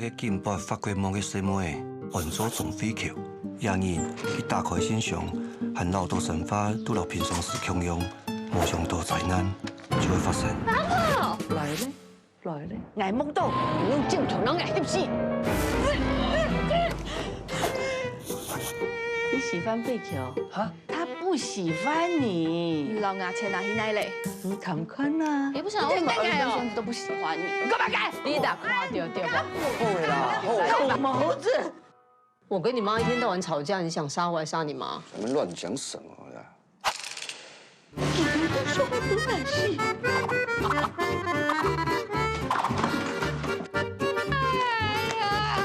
个禁拔法国梦嘅西妹，按左总飞球，让人去打开心上，和老多神法拄到平常时共用，无上多灾难就会发生。阿婆，来咧，来咧，爱梦到用镜头能爱翕死。你喜欢贝乔？啊？他不喜欢你。老牙切哪去哪嘞？你看看啊！也不想为什么儿子跟孙子都不喜欢你？你干嘛干？你打垮掉对吧？后悔啦，后悔！老毛子，我跟你妈一天到晚吵架，你想杀我还杀你妈？我们乱讲什么呀？你们都说我不敢戏。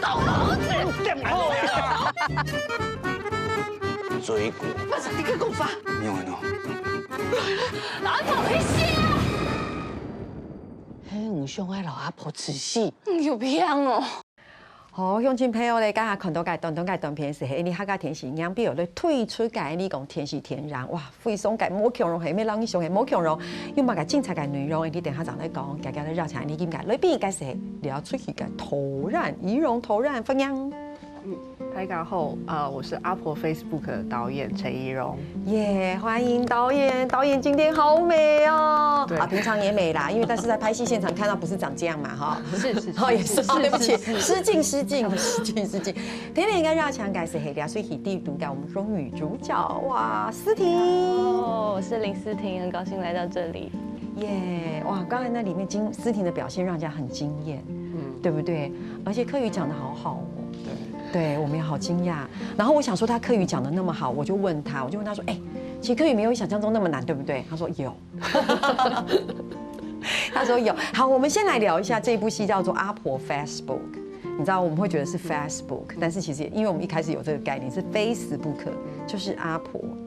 老毛子，干嘛呀？追过，马上立刻公发。你有喏？阿婆会死啊！嘿，有伤害老阿婆仔细。有病哦！好，乡亲朋友咧，刚才看到介短片是迄你客家天时养比如咧推出介你讲天时天然哇，非常介冇强容系咩人上嘅冇强容，又嘛介精彩嘅内容，你等下就咧讲，家家咧绕起来你点解？里边介是聊出去嘅投染仪容投染分样。大家好，我是阿婆 Facebook 的导演陈怡蓉。耶，欢迎导演，导演今天好美哦。对啊，平常也美啦，因为但是在拍戏现场看到不是长这样嘛，哈。是，哦也是，对不起，失敬。甜甜跟绕墙改是黑料，所以第一度改我们双语主角哇，思婷。哦，我是林思婷，很高兴来到这里。耶，哇，刚才那里面思婷的表现让人家很惊艳，对不对？而且客语讲得好好哦。对，我们也好惊讶。然后我想说他客语讲得那么好，我就问他说，其实客语没有想象中那么难，对不对？他说有。他说有。好，我们先来聊一下这部戏，叫做《阿婆 Facebook》。你知道我们会觉得是 Facebook， 但是其实因为我们一开始有这个概念是非死不可，就是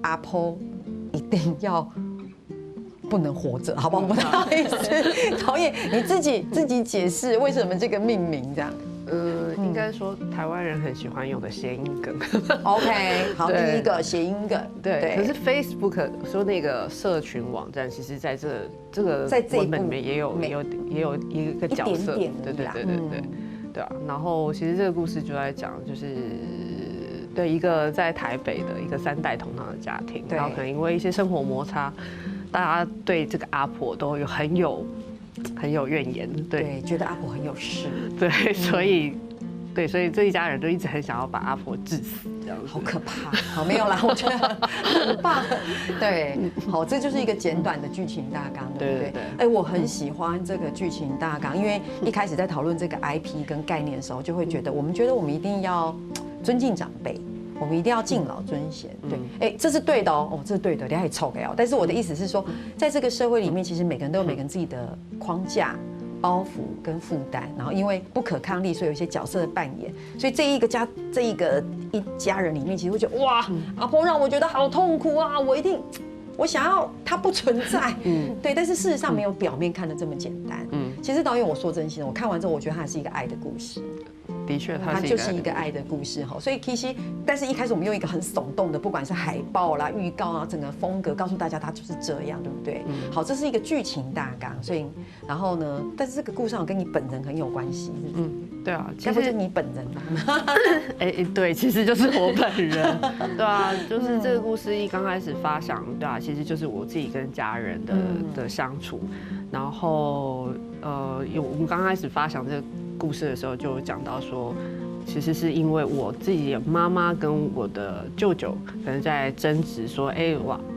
阿婆一定要不能活着，好不好？不好意思，导演你自己解释为什么这个命名这样。应该说台湾人很喜欢用的谐音梗。OK， 好，第一个谐音梗。对，可是 Facebook 说那个社群网站，其实在这个文本里面也有一个角色，对啊。然后其实这个故事就在讲，就是对一个在台北的一个3代同堂的家庭，然后可能因为一些生活摩擦，大家对这个阿婆都很有怨言，对，觉得阿婆很有事，对，所以这一家人就一直很想要把阿婆致死，这样子。好可怕，好没有啦，我觉得很棒，对，好，这就是一个简短的剧情大纲，对不对？哎，我很喜欢这个剧情大纲，因为一开始在讨论这个 IP 跟概念的时候，就会觉得我们一定要尊敬长辈。我们一定要敬老尊贤，对，哎，这是对的哦，这是对的，你还臭给哦。但是我的意思是说，在这个社会里面，其实每个人都有每个人自己的框架、包袱跟负担，然后因为不可抗力，所以有一些角色的扮演，所以这一家人里面，其实会觉得哇，阿婆让我觉得好痛苦啊，我想要它不存在，对，但是事实上没有表面看的这么简单，其实导演我说真心的，我看完之后，我觉得它是一个爱的故事。的确，它就是一个爱的故事哈，所以其实，但是一开始我们用一个很耸动的，不管是海报啦、预告啊，整个风格告诉大家它就是这样，对不对？好，这是一个剧情大纲，所以然后呢，但是这个故事跟你本人很有关系，对啊，该不就是你本人吗？对，其实就是我本人，对啊，就是这个故事一刚开始发想，对啊，其实就是我自己跟家人的相处，然后我们刚开始发想这个故事的时候，就讲到说，其实是因为我自己的妈妈跟我的舅舅可能在争执说，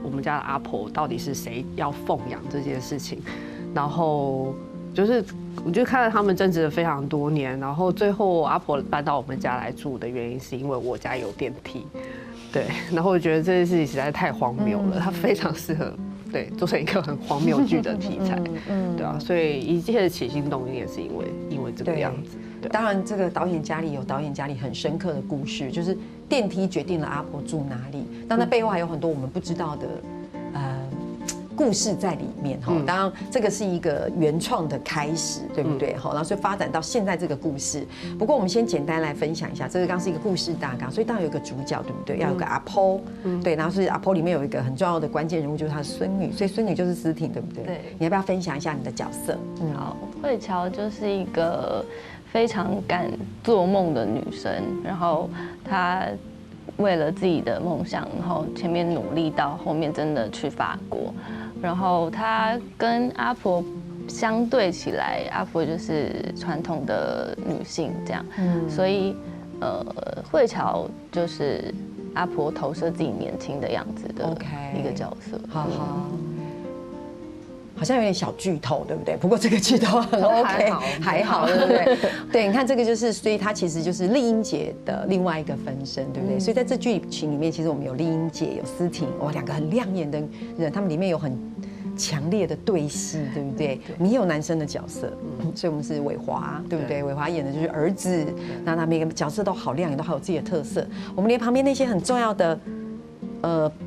我们家的阿婆到底是谁要奉养这件事情，然后我就看到他们争执了非常多年，然后最后阿婆搬到我们家来住的原因是因为我家有电梯，对，然后我觉得这件事情实在太荒谬了，它非常适合。对，做成一个很荒谬剧的题材，对啊，所以一切的起心动念也是因为这个样子。当然，这个导演家里有导演家里很深刻的故事，就是电梯决定了阿婆住哪里，但那背后还有很多我们不知道的故事在里面哈。当然，这个是一个原创的开始，对不对？好，然后所以发展到现在这个故事。不过我们先简单来分享一下，这个刚是一个故事大纲，所以当然有一个主角，对不对？要有个阿婆，对，然后是阿婆里面有一个很重要的关键人物，就是她的孙女，所以孙女就是思婷，对不对？对。你要不要分享一下你的角色？好，慧乔就是一个非常敢做梦的女生，然后她为了自己的梦想，然后前面努力到后面真的去法国，然后她跟阿婆相对起来，阿婆就是传统的女性这样，所以慧乔就是阿婆投射自己年轻的样子的一个角色。好，好像有点小剧透，对不对？不过这个剧透很 OK， 还好，对不对？对，你看这个就是，所以它其实就是丽英姐的另外一个分身，对不对？所以在这剧情里面，其实我们有丽英姐，有思婷，哇，两个很亮眼的人，他们里面有很强烈的对戏，对不对？你也有男生的角色，所以我们是伟华，对不对？伟华演的就是儿子，那每个角色都好亮眼，都好有自己的特色。我们连旁边那些很重要的。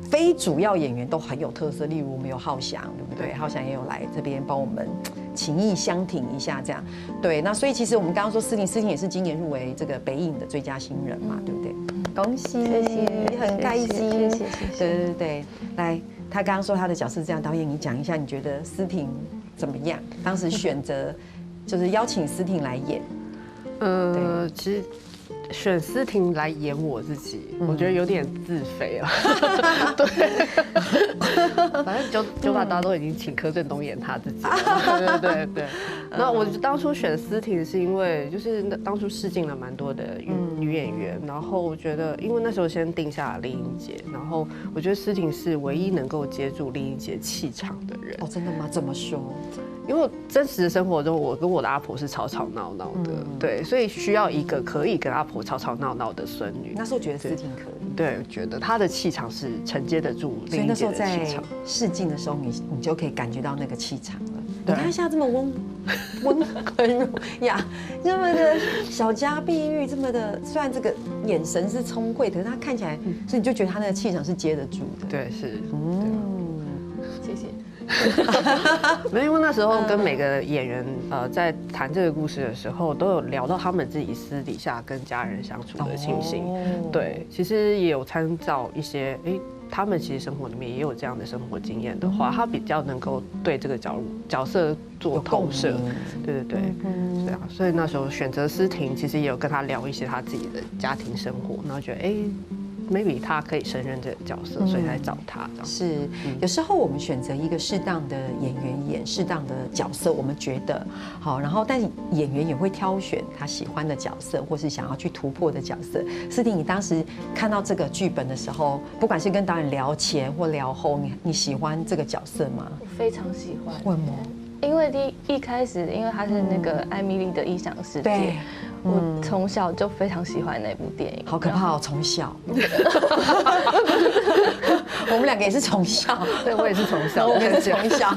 非主要演员都很有特色，例如我们有浩翔，对不对？浩翔也有来这边帮我们情义相挺一下，这样。对，那所以其实我们刚刚说思婷也是今年入围这个北影的最佳新人嘛，对不对？恭喜，谢谢，很开心，谢谢。对，来，他刚刚说他的角色这样，导演你讲一下，你觉得思婷怎么样？当时选择就是邀请思婷来演，其实。选思婷来演我自己，我觉得有点自肥了。对，反正九把刀都已经请柯震东演他自己了。对。那我当初选思婷是因为就是当初试镜了蛮多的女演员，然后我觉得因为那时候先定下了丽英姐，然后我觉得思婷是唯一能够接住丽英姐气场的人。哦，真的吗？怎么说？因为真实的生活中，我跟我的阿婆是吵吵闹闹的，对，所以需要一个可以跟阿婆吵吵闹闹的孙女。那时候觉得思婷可以，对，我觉得她的气场是承接得住所以那时候在气场。试镜的时候，你就可以感觉到那个气场了。你看一下这么温柔呀，这么的小家碧玉，这么的，虽然这个眼神是聪慧，可是她看起来，所以你就觉得她那个气场是接得住的。对，是，谢谢。没有，因为那时候跟每个演员在谈这个故事的时候，都有聊到他们自己私底下跟家人相处的情形。对，其实也有参照一些，他们其实生活里面也有这样的生活经验的话，他比较能够对这个角色做投射。对，对啊，所以那时候选择思婷，其实也有跟他聊一些他自己的家庭生活，然后觉得maybe 他可以胜任这个角色，所以才找他这样。是，有时候我们选择一个适当的演员演适当的角色，我们觉得好，然后但演员也会挑选他喜欢的角色，或是想要去突破的角色。思婷，你当时看到这个剧本的时候，不管是跟导演聊前或聊后，你喜欢这个角色吗？我非常喜欢。为什么？因为一开始，因为他是那个艾米丽的异想世界。我从小就非常喜欢那部电影，好可怕哦！从小，我们两个也是从小，对我也是从小，我也是从小。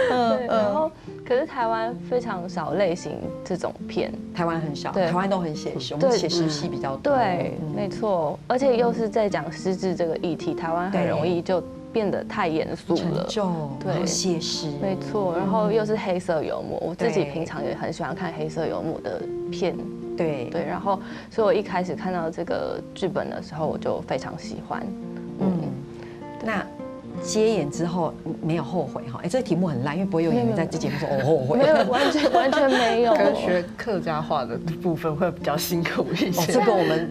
对，然后可是台湾非常少类型这种片，台湾很少，台湾都很写实，我们写实戏比较多。对，没错，而且又是在讲失智这个议题，台湾很容易就变得太严肃了，沉重，对，写实，没错。然后又是黑色幽默，我自己平常也很喜欢看黑色幽默的片，对。然后，所以我一开始看到这个剧本的时候，我就非常喜欢。那接演之后没有后悔哈？这个题目很烂，因为不会有演员在这节目说我后悔，没有，完全没有。跟学客家话的部分会比较辛苦一些。这个我们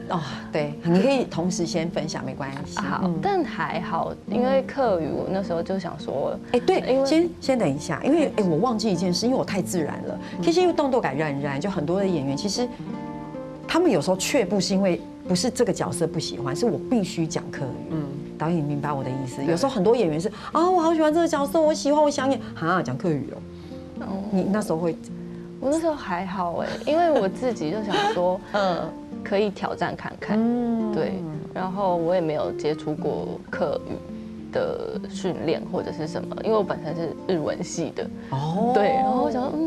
对，你可以同时先分享，没关系。好，但还好，因为客语我那时候就想说，对，先等一下，因为我忘记一件事，因为我太自然了。其实因为动作感染染，就很多的演员其实他们有时候却不是因为不是这个角色不喜欢，是我必须讲客语。导演明白我的意思。有时候很多演员是我好喜欢这个角色，我喜欢，我想演讲客语哦。你那时候会？我那时候还好因为我自己就想说，可以挑战看看。对，然后我也没有接触过客语的训练或者是什么，因为我本身是日文系的。对，然后我想说，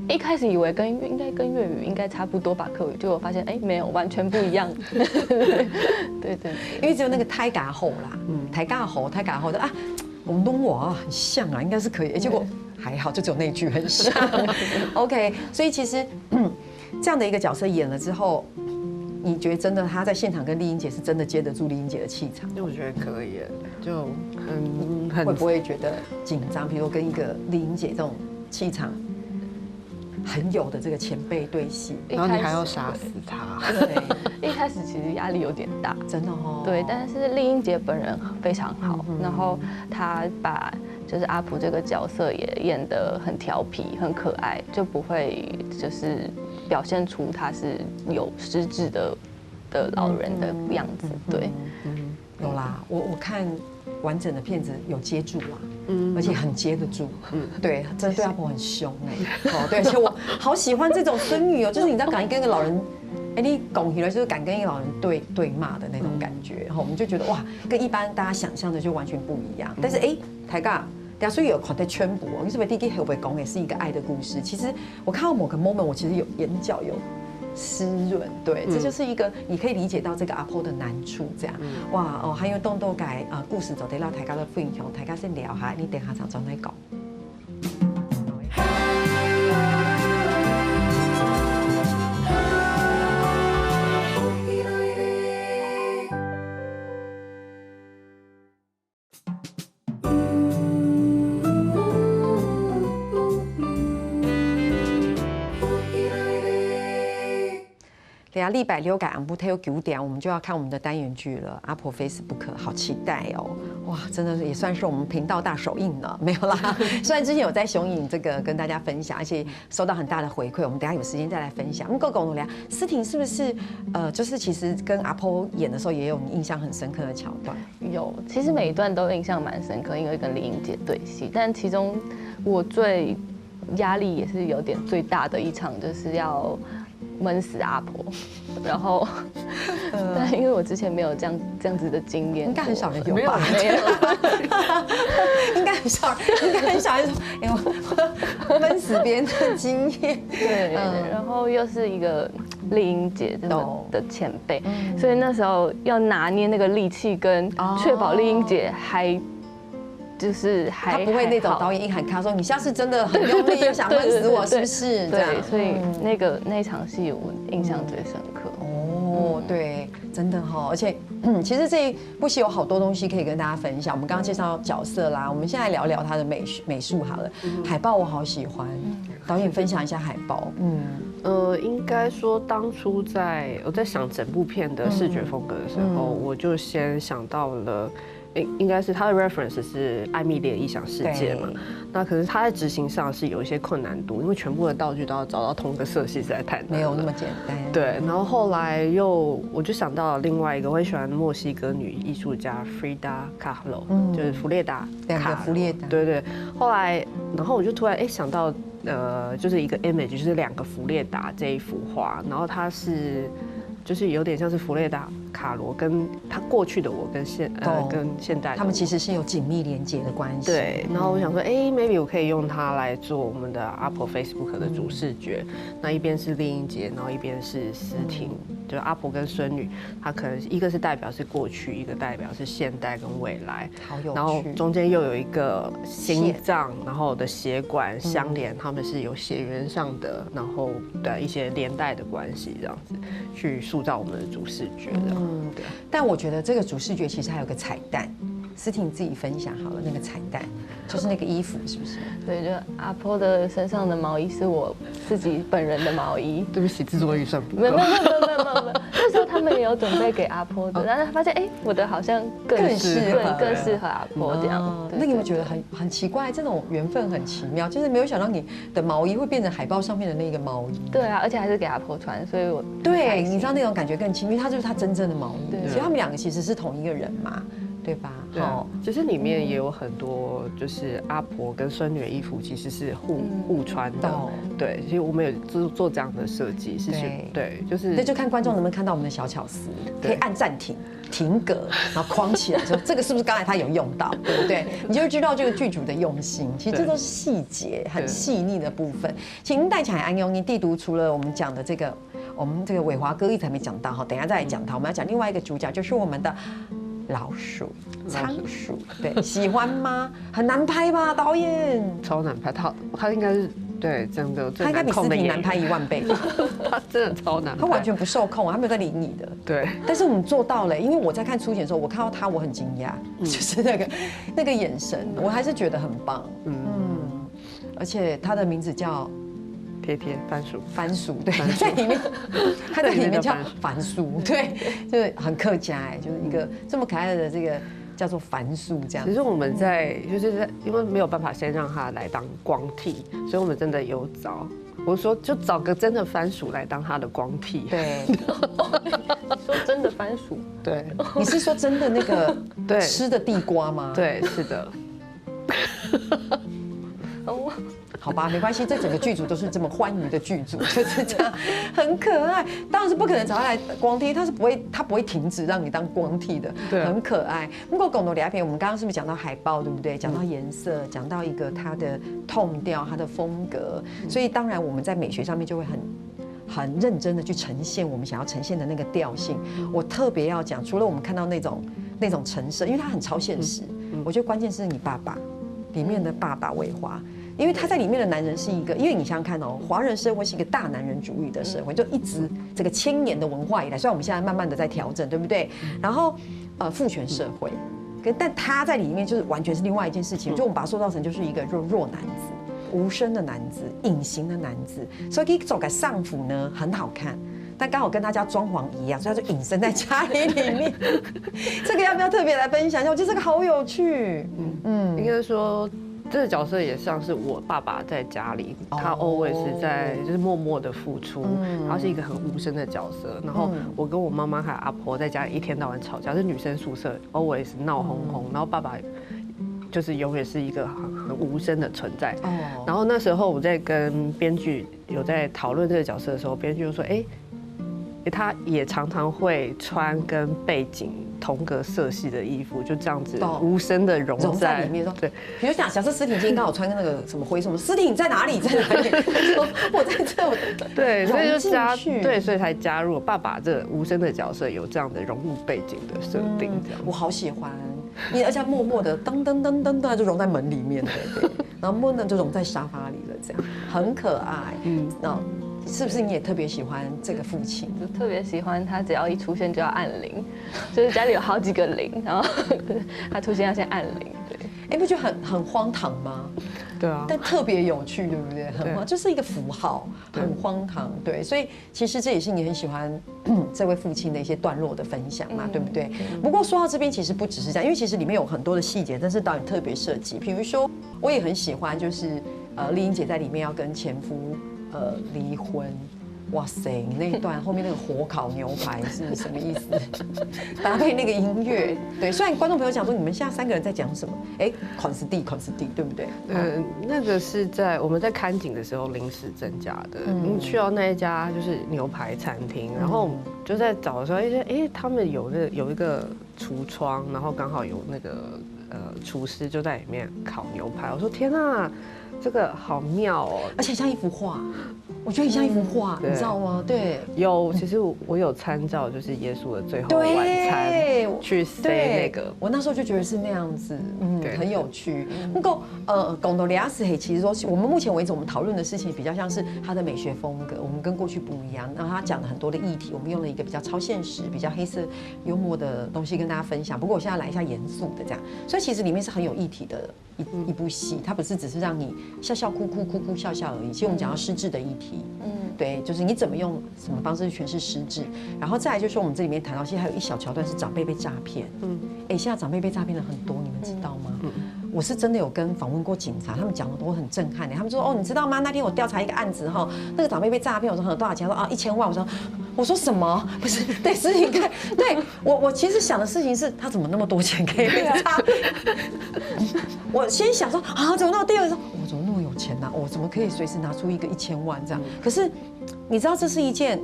一开始以为应该跟粤语应该差不多吧，客语，结果发现没有，完全不一样。对，因为只有那个胎嘎吼啦，胎嘎吼的我们东我很像应该是可以，结果还好，就只有那句很像。OK， 所以其实这样的一个角色演了之后，你觉得真的他在现场跟丽英姐是真的接得住丽英姐的气场？我觉得可以，就会不会觉得紧张？比如跟一个丽英姐这种气场。很有的这个前辈对戏，然后你还要杀死他。对，一开始其实压力有点大，真的哦。对，但是厉英杰本人非常好，然后他把就是阿普这个角色也演得很调皮、很可爱，就不会就是表现出他是有失智的老人的样子。对，有啦，我看完整的片子有接住啦，而且很接得住，对，真的对阿婆很凶哎，哦，对，而且我好喜欢这种孙女哦，就是你知道敢跟一个老人。哎，你拱起来就是敢跟一个老人对骂的那种感觉，然后我们就觉得哇，跟一般大家想象的就完全不一样。但是哎，台尬，大家所以有看在圈补哦，你是不是第一个会不会讲也是一个爱的故事？其实我看到某个 moment， 我其实有眼角有湿润，对，这就是一个你可以理解到这个阿婆的难处，这样哇哦，还有动动改故事走得到台尬的分享，台尬先聊下，你等下常常来讲。等下礼拜六改安布特有9点，我们就要看我们的单元剧了。阿婆 Facebook 好期待哦！哇，真的也算是我们频道大首映了，没有啦。虽然之前有在雄影这个跟大家分享，而且收到很大的回馈，我们等下有时间再来分享。够努力啊！思婷是不是就是其实跟阿婆演的时候也有你印象很深刻的桥段？有，其实每一段都印象蛮深刻，因为跟李英杰对戏，但其中我最压力也是有点最大的一场，就是要闷死阿婆，然后，但因为我之前没有这样子的经验，应该很少人有吧？没有，应该很少人说，哎呦，闷死别人的经验。对，然后又是一个丽英姐这么的前辈，所以那时候要拿捏那个力气，跟确保丽英姐还。就是他不会那种导演一喊卡说你下次真的很用力又想闷死我是不是？对，所以那场戏我印象最深刻。哦，对，真的哈，而且其实这部戏有好多东西可以跟大家分享。我们刚刚介绍角色啦，我们现在聊聊它的美术好了。海报我好喜欢，导演分享一下海报。应该说当初我在想整部片的视觉风格的时候，我就先想到了。应该是他的 reference 是艾米丽的异想世界嘛，那可是他在执行上是有一些困难度，因为全部的道具都要找到同一个色系，实在太难了，没有那么简单。对，然后后来我就想到了另外一个，我很喜欢墨西哥女艺术家 Frida Kahlo，就是弗列达，弗列达，对。后来，然后我就突然想到，就是一个 image， 就是2个弗列达这一幅画，然后它是。就是有点像是弗列达卡罗跟他过去的我跟现代的他们其实是有紧密连接的关系。对，然后我想说，maybe 我可以用它来做我们的 Apple Facebook 的主视觉。那一边是丽英杰，然后一边是思婷，就是阿婆跟孙女，她可能一个是代表是过去，一个代表是现代跟未来。好有趣。然后中间又有一个心脏，然后的血管相连，他们是有血缘上的，然后的一些连带的关系，这样子去塑造我们的主视觉的。对。但我觉得这个主视觉其实还有个彩蛋，思婷自己分享好了，那个彩蛋就是那个衣服，是不是？对，就阿婆的身上的毛衣是我自己本人的毛衣。对不起，制作预算不够。没有，那时候他们也有准备给阿婆的，但是发现我的好像更适合阿婆这样。那你有没有觉得很奇怪？这种缘分很奇妙，就是没有想到你的毛衣会变成海报上面的那个毛衣。对啊，而且还是给阿婆穿，所以我对，你知道那种感觉更亲密，它就是他真正的毛衣。所以他们2个其实是同一个人嘛。对吧？对，其实里面也有很多，就是阿婆跟孙女的衣服其实是互穿的。对，其实我们有做这样的设计，是对，就是那就看观众能不能看到我们的小巧思，可以按暂停、停格，然后框起来，说这个是不是刚才他有用到，对不对？你就会知道这个剧组的用心。其实这都是细节，很细腻的部分。请带起来安用，你地图除了我们讲的这个，我们这个伟华哥一直还没讲到哈，等一下再来讲他。我们要讲另外一个主角，就是我们的。老鼠、仓鼠，对，喜欢吗？很难拍吧，导演？超难拍，他应该是对整个最难控的演员，他应该比思婷难拍10000倍。他真的超难拍，他完全不受控，他没有在理你的。对，但是我们做到了，因为我在看初剪的时候，我看到他，我很惊讶，就是那个眼神，我还是觉得很棒。而且他的名字叫贴番薯，对，在里面，它在里面叫番薯，对，就是很客家哎，就是一个这么可爱的这个叫做番薯这样。其实我们因为没有办法先让它来当光替，所以我们真的有找。我说就找个真的番薯来当它的光替。对，说真的番薯，对，你是说真的那个对吃的地瓜吗？对，是的。好吧，没关系，这整个剧组都是这么欢愉的剧组，就是这样，很可爱。当然是不可能找他来光替，他不会停止让你当光替的，对，很可爱。不过拱头李亚平，我们刚刚是不是讲到海报，对不对？讲到颜色，讲到一个它的痛调、它的风格，所以当然我们在美学上面就会很认真的去呈现我们想要呈现的那个调性。我特别要讲，除了我们看到那种陈设，因为它很超现实，我觉得关键是你爸爸里面的爸爸魏华。因为他在里面的男人是一个，因为你想想看哦，华人社会是一个大男人主义的社会，就一直这个千年的文化以来，虽然我们现在慢慢的在调整，对不对？然后父权社会，但他在里面就是完全是另外一件事情，就我们把它塑造成就是一个弱男子、无声的男子、隐形的男子，所以可以走个上服呢很好看。但刚好跟他家装潢一样，所以他就隐身在家里面。这个要不要特别来分享一下？我觉得这个好有趣。应该说。这个角色也像是我爸爸在家里，他 always 是在就是默默的付出，他是一个很无声的角色。然后我跟我妈妈还有阿婆在家里一天到晚吵架，是女生宿舍 always 闹哄哄，然后爸爸就是永远是一个很无声的存在。然后那时候我在跟编剧有在讨论这个角色的时候，编剧就说：“他也常常会穿跟背景同个色系的衣服，就这样子无声的融在里面。对，比如讲，假设思婷今天刚好穿那个什么灰什么，思婷在哪里？在哪里？说我在这。对，所以就所以才加入爸爸这无声的角色，有这样的融入背景的设定。这样，我好喜欢，而且默默的噔噔噔噔噔就融在门里面，对，然后默默就融在沙发里了，这样很可爱。是不是你也特别喜欢这个父亲？就特别喜欢他，只要一出现就要按铃，就是家里有好几个铃，然后他出现要先按铃。对，不觉得很荒唐吗？对啊，但特别有趣，对不对？很荒，就是一个符号，很荒唐。对，所以其实这也是你很喜欢这位父亲的一些段落的分享嘛，对不对？不过说到这边，其实不只是这样，因为其实里面有很多的细节，但是导演特别设计。比如说，我也很喜欢，就是丽英姐在里面要跟前夫离婚，哇塞，你那一段后面那个火烤牛排是什么意思？搭配那个音乐，对，虽然观众朋友讲说你们现在3个人在讲什么，款式地，对不对？那个是在我们在看景的时候临时增加的。去到那一家就是牛排餐厅，然后就在找的时候，他们有一个橱窗，然后刚好有那个厨师就在里面烤牛排。我说天啊！这个好妙哦，而且像一幅画，我觉得很像一幅画，你知道吗？对，其实我有参照，就是耶稣的最后晚餐去塞那个，我那时候就觉得是那样子，很有趣。不过贡多利亚斯其实说，我们目前为止我们讨论的事情比较像是他的美学风格，我们跟过去不一样。然后他讲了很多的议题，我们用了一个比较超现实、比较黑色幽默的东西跟大家分享。不过我现在来一下严肃的这样，所以其实里面是很有议题的一部戏，它不是只是让你笑笑哭哭哭哭笑笑而已。其实我们讲到失智的议题，对，就是你怎么用什么方式去诠释失智，然后再来就是说我们这里面谈到，其实还有一小桥段是长辈被诈骗。现在长辈被诈骗的很多，你们知道吗？我是真的有跟访问过警察，他们讲的都很震撼的。他们说你知道吗？那天我调查一个案子哈，那个长辈被诈骗，我说多少钱？说1000万。我说什么？不是，对，是你看，对我其实想的事情是他怎么那么多钱可以被诈骗？我先想说怎么那么第二个说我怎么那么有钱呢？我怎么可以随时拿出一个1000万这样？可是你知道这是一件。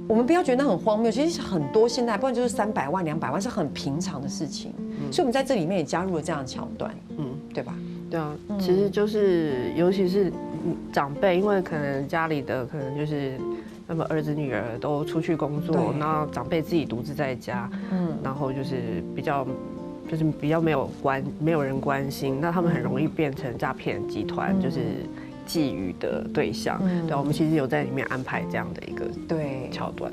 我们不要觉得那很荒谬，其实很多现在不然就是300万、200万是很平常的事情，所以我们在这里面也加入了这样的桥段，对吧？对啊，其实就是尤其是长辈，因为可能家里的可能就是那么儿子女儿都出去工作，然后长辈自己独自在家，然后就是比较没有人关心，那他们很容易变成诈骗集团，就是觊觎的对象。对，我们其实有在里面安排这样的一个桥段。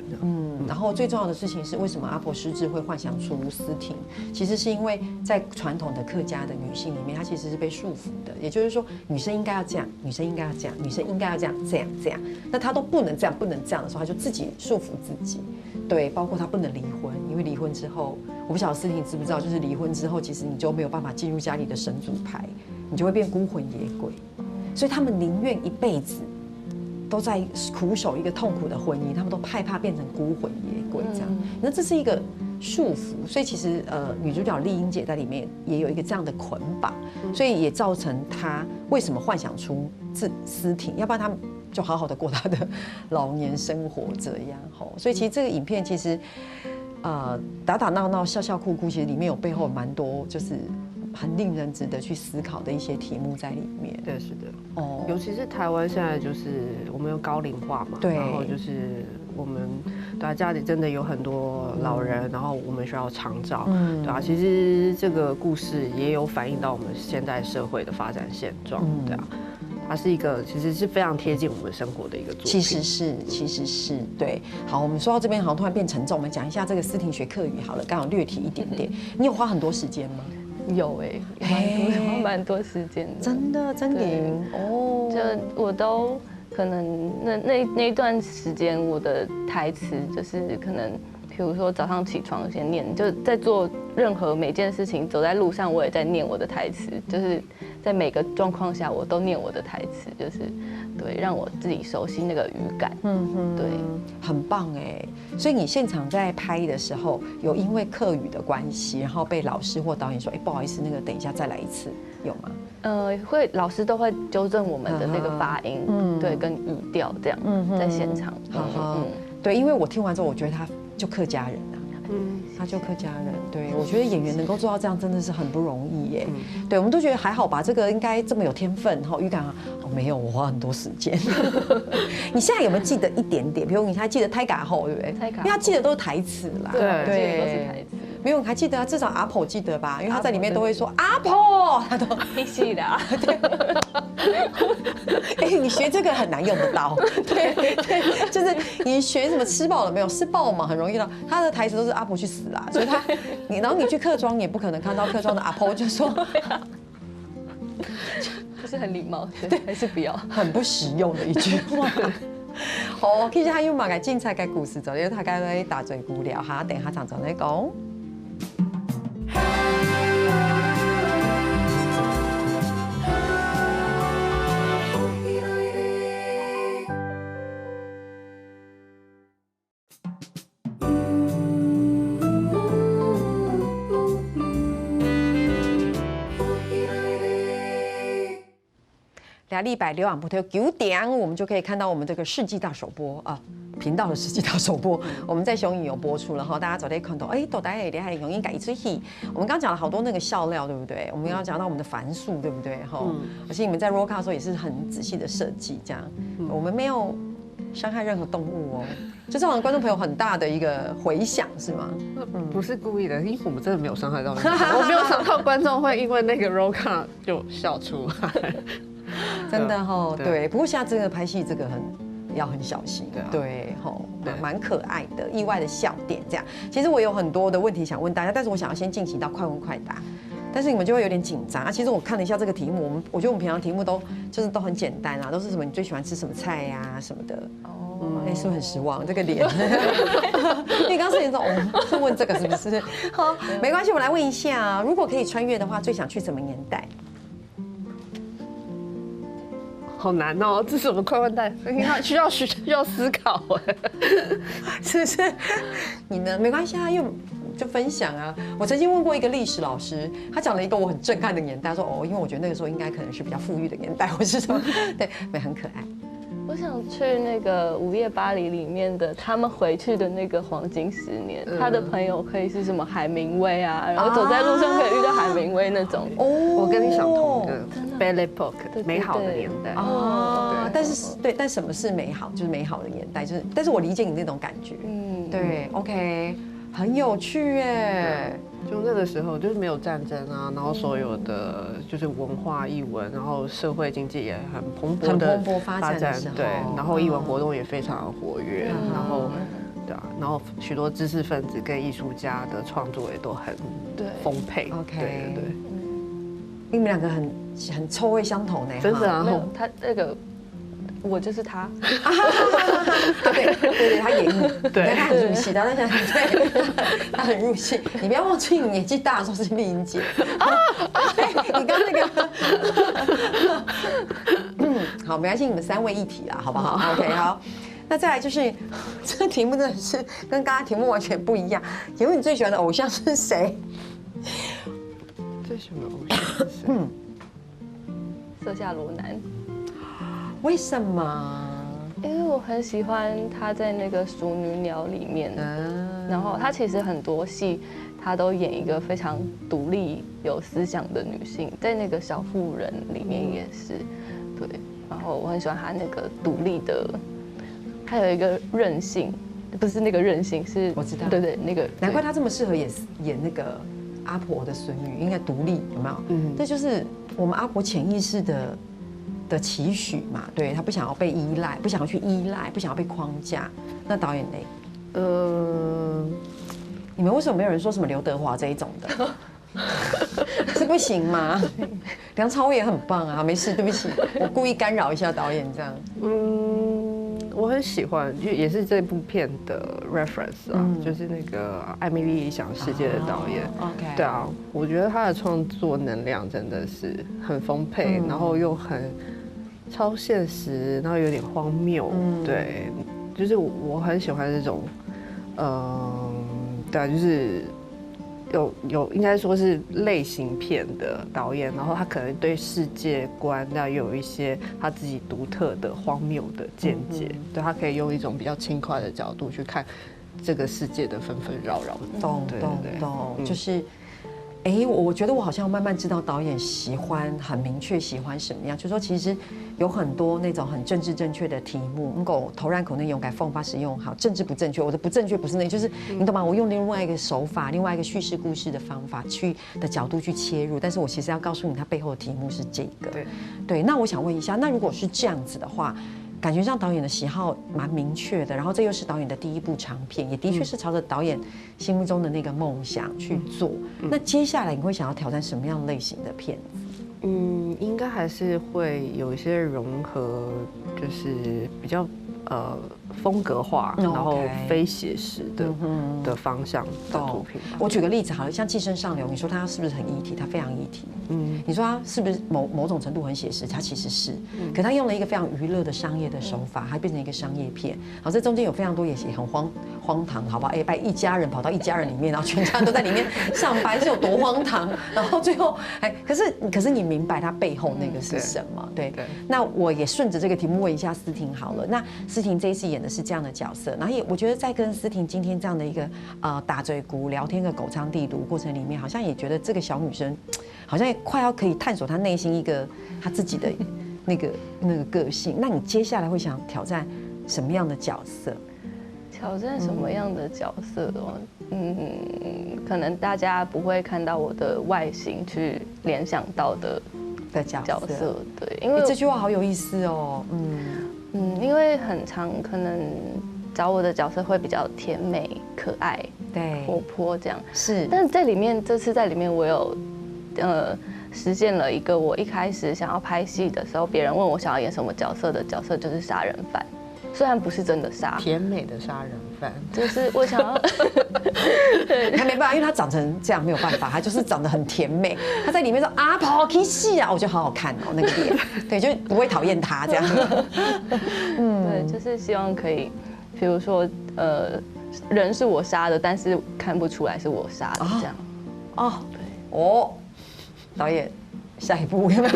然后最重要的事情是，为什么阿婆失智会幻想出思婷？其实是因为在传统的客家的女性里面，她其实是被束缚的，也就是说，女生应该要这样，女生应该要这样，女生应该要这样，这样。那她都不能这样，不能这样的时候，她就自己束缚自己。对，包括她不能离婚，因为离婚之后，我不晓得思婷知不知道，就是离婚之后，其实你就没有办法进入家里的神主牌，你就会变孤魂野鬼。所以他们宁愿一辈子都在苦守一个痛苦的婚姻，他们都害怕变成孤魂野鬼这样。那这是一个束缚，所以其实女主角丽英姐在里面也有一个这样的捆绑，所以也造成她为什么幻想出思婷，要不然她就好好的过她的老年生活这样吼。所以其实这个影片其实打打闹闹笑笑哭哭，其实里面有背后蛮多就是很令人值得去思考的一些题目在里面。对，是的。哦，尤其是台湾现在就是我们有高龄化嘛，对，然后就是我们家里真的有很多老人，然后我们需要长照，对啊。其实这个故事也有反映到我们现代社会的发展现状，对啊。它是一个其实是非常贴近我们生活的一个作品。其实是对。好，我们说到这边好像突然变沉重，我们讲一下这个思婷学客语好了，刚好略提一点点。你有花很多时间吗？有蛮多时间的，真的哦，就我都可能那一段时间，我的台词就是可能，比如说早上起床先念，就在做任何每件事情，走在路上我也在念我的台词，就是在每个状况下我都念我的台词，就是对让我自己熟悉那个语感，对，很棒哎。所以你现场在拍的时候，有因为客语的关系，然后被老师或导演说，不好意思，那个等一下再来一次，有吗？老师都会纠正我们的那个发音，对，跟语调这样，在现场，对，因为我听完之后，我觉得他就客家人啊。他就客家人，对，我觉得演员能够做到这样真的是很不容易耶。对，我们都觉得还好吧，这个应该这么有天分哈。语感没有，我花很多时间。你现在有没有记得一点点？比如你还记得胎嘎后对不对？因为他记得都是台词啦，对，记得都是台词。没有，你还记得啊？至少阿婆记得吧？因为他在里面都会说阿婆，他都记得啊。对，你学这个很难用得到。对，就是你学什么吃饱了没有？吃饱嘛，很容易的。他的台词都是阿婆去死啊，所以然后你去客庄也不可能看到客庄的阿婆就说，不是很礼貌，对，还是不要，很不实用的一句话。好，其實他要嘛嘅精彩嘅故事就要大家咧打嘴鼓聊下，等下常常嚟講。礼拜六晚不头9点，我们就可以看到我们这个世纪大首播啊，频道的世纪大首播，我们在雄影有播出了哈，大家早点看到，到底也厉害，雄影改一出戏。我们刚刚讲了好多那个笑料，对不对？我们刚刚讲到我们的繁述，对不对？哈，而且你们在 roll call 的时候也是很仔细的设计，这样，我们没有伤害任何动物哦，就造成观众朋友很大的一个回响，是吗？不是故意的，因为我们真的没有伤害到人，我没有想到观众会因为那个 roll call 就笑出来。真的哈，对。不过现在这个拍戏这个要很小心，对吼，蛮可爱的，意外的笑点这样。其实我有很多的问题想问大家，但是我想要先进行到快问快答，但是你们就会有点紧张啊。其实我看了一下这个题目，我觉得我们平常题目都很简单啊，都是什么你最喜欢吃什么菜呀什么的。哦，是不是很失望？这个脸，你刚刚是是问这个是不是？好，没关系，我们来问一下，如果可以穿越的话，最想去什么年代？好难哦，这是什么快问快答？需要思考哎，是不是？你呢？没关系啊，就分享啊。我曾经问过一个历史老师，他讲了一个我很震撼的年代，说因为我觉得那个时候应该可能是比较富裕的年代，或是什么，对，很可爱。我想去那个《午夜巴黎》里面的他们回去的那个黄金10年，他的朋友可以是什么海明威啊，然后走在路上可以遇到海明威那种。我跟你想同一个 Belle Époque 美好的年代啊。但是但什么是美好？就是美好的年代，但是我理解你那种感觉。对 ，OK， 很有趣耶。就那个时候就是没有战争啊，然后所有的就是文化艺文，然后社会经济也很蓬勃发展的时候，对，然后艺文活动也非常活跃，然后对啊，然后许多知识分子跟艺术家的创作也都很丰沛。 OK， 对，你们两个很臭味相投呢，真的啊没，有他那个。我就是他，对，他演你，对他很入戏，他在对，他很入戏。你不要忘记，你年纪大的时候是丽颖姐你刚那个，好，没关系，你们3位一体啦，好不好 ？OK， 好。那再来就是这个题目真的是跟刚刚题目完全不一样。请问你最喜欢的偶像是谁？最喜欢的偶像是谁？瑟夏罗南。为什么？因为我很喜欢她在那个《熟女鸟》里面，然后她其实很多戏，她都演一个非常独立、有思想的女性，在那个《小妇人》里面也是，对。然后我很喜欢她那个独立的，还有一个韧性，不是那个韧性，是我知道，对那个。难怪她这么适合演那个阿婆的孙女，应该独立，有没有？这就是我们阿婆潜意识的期许嘛，对，她不想要被依赖，不想要去依赖，不想要被框架。那导演呢？你们为什么没有人说什么刘德华这一种的？是不行吗？梁朝伟也很棒啊，没事，对不起，我故意干扰一下导演这样。我很喜欢，就也是这部片的 reference 啊，就是那个《艾米丽理想世界》的导演。OK， 对啊，我觉得他的创作能量真的是很丰沛，然后又很超现实，然后有点荒谬。对，就是我很喜欢这种，对啊，就是有应该说是类型片的导演，然后他可能对世界观要有一些他自己独特的荒谬的见解，对，他可以用一种比较轻快的角度去看这个世界的纷纷扰扰。懂，就是。我觉得我好像慢慢知道导演很明确喜欢什么样，就是说其实有很多那种很政治正确的题目，我投然口内勇敢奉发使用好，政治不正确，我的不正确不是那，就是你懂吗？我用另外一个手法，另外一个叙事故事的方法的角度去切入，但是我其实要告诉你，它背后的题目是这个。对。那我想问一下，那如果是这样子的话，感觉上导演的喜好蛮明确的，然后这又是导演的第一部长片，也的确是朝着导演心目中的那个梦想去做。那接下来你会想要挑战什么样类型的片子？应该还是会有一些融合，就是比较风格化，然后非写实的方向的作品。我举个例子好了，像《寄生上流》，你说它是不是很议题？它非常议题。你说它是不是某种程度很写实？它其实是，可它用了一个非常娱乐的商业的手法，它变成一个商业片。好，这中间有非常多也很荒唐，好不好？把一家人跑到一家人里面，然后全家都在里面上班，是有多荒唐？然后最后，可是你明白它背后那个是什么？对。那我也顺着这个题目问一下思婷好了。那思婷这一次演的是这样的角色，然后我觉得在跟思婷今天这样的一个打嘴鼓聊天的狗仓地读过程里面，好像也觉得这个小女生好像也快要可以探索她内心一个她自己的那个个性。那你接下来会想挑战什么样的角色？挑战什么样的角色哦？可能大家不会看到我的外形去联想到的角色，对，因为这句话好有意思哦。因为很常可能找我的角色会比较甜美、可爱、对，活泼这样。是，但是这次在里面我有实现了一个我一开始想要拍戏的时候，别人问我想要演什么角色的角色就是杀人犯，虽然不是真的杀，甜美的杀人犯，就是我想要，他没办法，因为他长成这样没有办法，他就是长得很甜美。他在里面说啊，跑去戏啊，我觉得好好看哦，那个脸，对，就不会讨厌他这样。对，就是希望可以，比如说人是我杀的，但是看不出来是我杀的这样。对，导演。下一步有没有？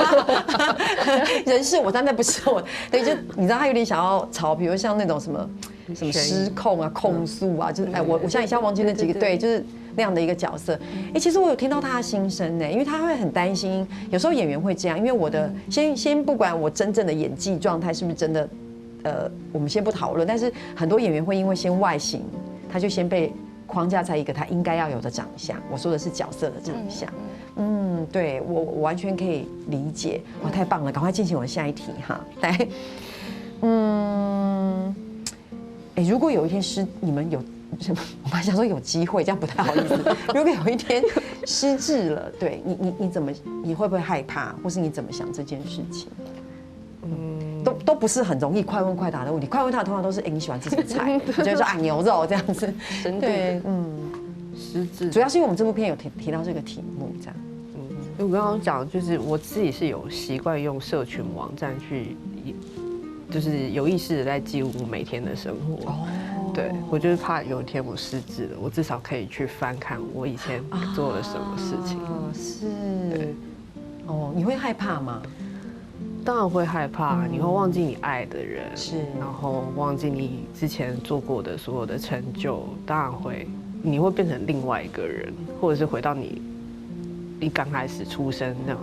人是我，但那不是我。对，就你知道他有点想要朝，比如像那种什么失控啊、控诉啊，就是我现在一下忘记那几个，对，就是那样的一个角色。其实我有听到他的心声呢，因为他会很担心，有时候演员会这样，因为我的先不管我真正的演技状态是不是真的，我们先不讨论，但是很多演员会因为先外形，他就先被框架在一个他应该要有的长相。我说的是角色的长相。对我完全可以理解。哇，太棒了！赶快进行我的下一题哈。来，如果有一天你们有。我还想说有机会，这样不太好意思。如果有一天失智了，对你会不会害怕，或是你怎么想这件事情？都不是很容易快问快答的问题。快问快答通常都是你喜欢吃什么菜，你就会说牛肉这样子。对，失智主要是因为我们这部片有提到这个题目，这样。我刚刚讲就是我自己是有习惯用社群网站去，就是有意识的在记录每天的生活。对，我就是怕有一天我失智了，我至少可以去翻看我以前做了什么事情。是，你会害怕吗？当然会害怕，你会忘记你爱的人，是，然后忘记你之前做过的所有的成就，当然会，你会变成另外一个人，或者是回到你刚开始出生那种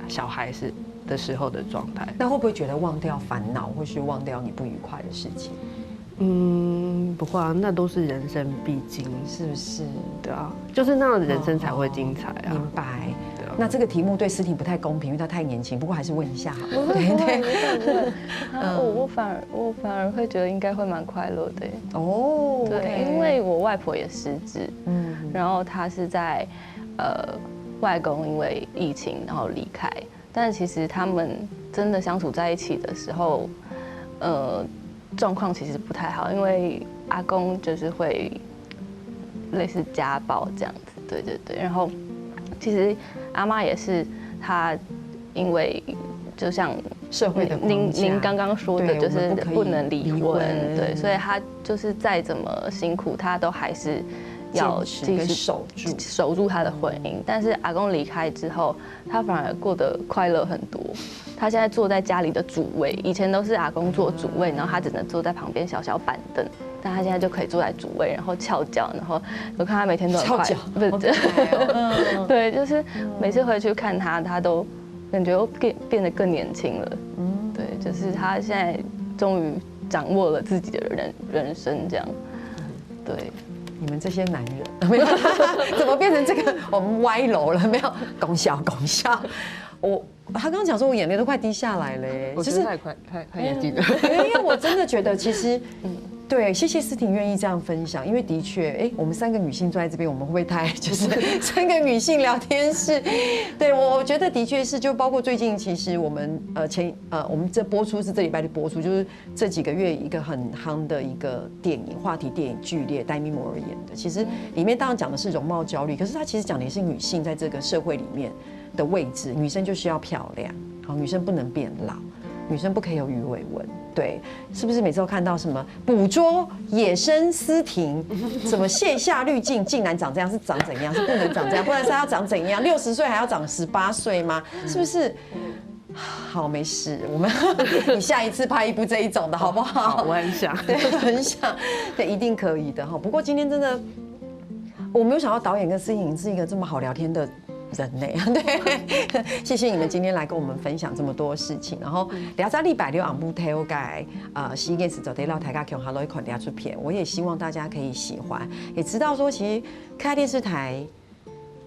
小孩子的时候的状态。那会不会觉得忘掉烦恼，或是忘掉你不愉快的事情？不会啊，那都是人生必经，是不是？对啊，就是那样的人生才会精彩啊。明白。对啊。那这个题目对思婷不太公平，因为她太年轻。不过还是问一下好了。对。我反而会觉得应该会蛮快乐的。对，因为我外婆也失智，然后她是在外公因为疫情然后离开，但其实他们真的相处在一起的时候，状况其实不太好，因为阿公就是会类似家暴这样子，对。然后其实阿妈也是，她因为就像社会的您刚刚说的，就是不能离婚，对，所以她就是再怎么辛苦，她都还是要继续守住她的婚姻。但是阿公离开之后，她反而过得快乐很多。他现在坐在家里的主位，以前都是阿公坐主位，然后他只能坐在旁边小小板凳，但他现在就可以坐在主位，然后翘脚，然后我看他每天都很快，不是，对，就是每次回去看他，他都感觉变得更年轻了，对，就是他现在终于掌握了自己的人生这样，对。你们这些男人，没有怎么变成这个我们歪楼了？没有，功效。他刚刚讲说，我眼泪都快滴下来了耶。我觉得太严谨了。因为我真的觉得，其实，对，谢谢思婷愿意这样分享，因为的确，我们3个女性坐在这边，我们会不会太就是3个女性聊天室？对，我觉得的确是，就包括最近，其实我们我们这播出是这礼拜的播出，就是这几个月一个很夯的一个电影话题电影剧烈，戴咪摩尔演的，其实里面当然讲的是容貌焦虑，可是它其实讲的也是女性在这个社会里面的位置，女生就需要漂亮，好，女生不能变老，女生不可以有鱼尾纹，对，是不是每次都看到什么捕捉野生思婷，什么卸下滤镜竟然长这样，是长怎样？是不能长这样，不然是要长怎样？60岁还要长18岁吗？是不是？好，没事，你下一次拍一部这一种的好不好？好，我很想，对，很想，对，一定可以的哈。不过今天真的，我没有想到导演跟思婷是一个这么好聊天的人呢，对，谢谢你们今天来跟我们分享这么多事情。然后聊在礼拜6昂布台我改西件事走得到台家看 Hello 一款出片，我也希望大家可以喜欢，也知道说其实开电视台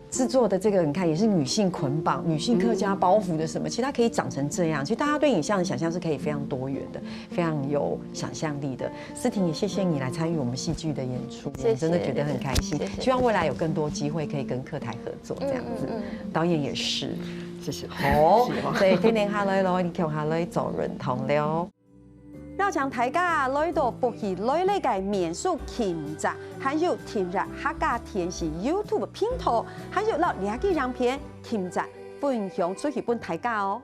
制作的这个，你看也是女性捆绑、女性客家包袱的什么，其实它可以长成这样。其实大家对影像的想象是可以非常多元的，非常有想象力的。思婷也谢谢你来参与我们戏剧的演出，谢谢，真的觉得很开心。希望未来有更多机会可以跟客台合作这样子。导演也是，谢谢。好，所以天天下来咯，你看下来做认同了。เรา將大家來到福氣來呢嘅民俗慶祝，還有聽日客家電視 YouTube 頻道，還有落兩個影片慶祝分享出去俾大家哦。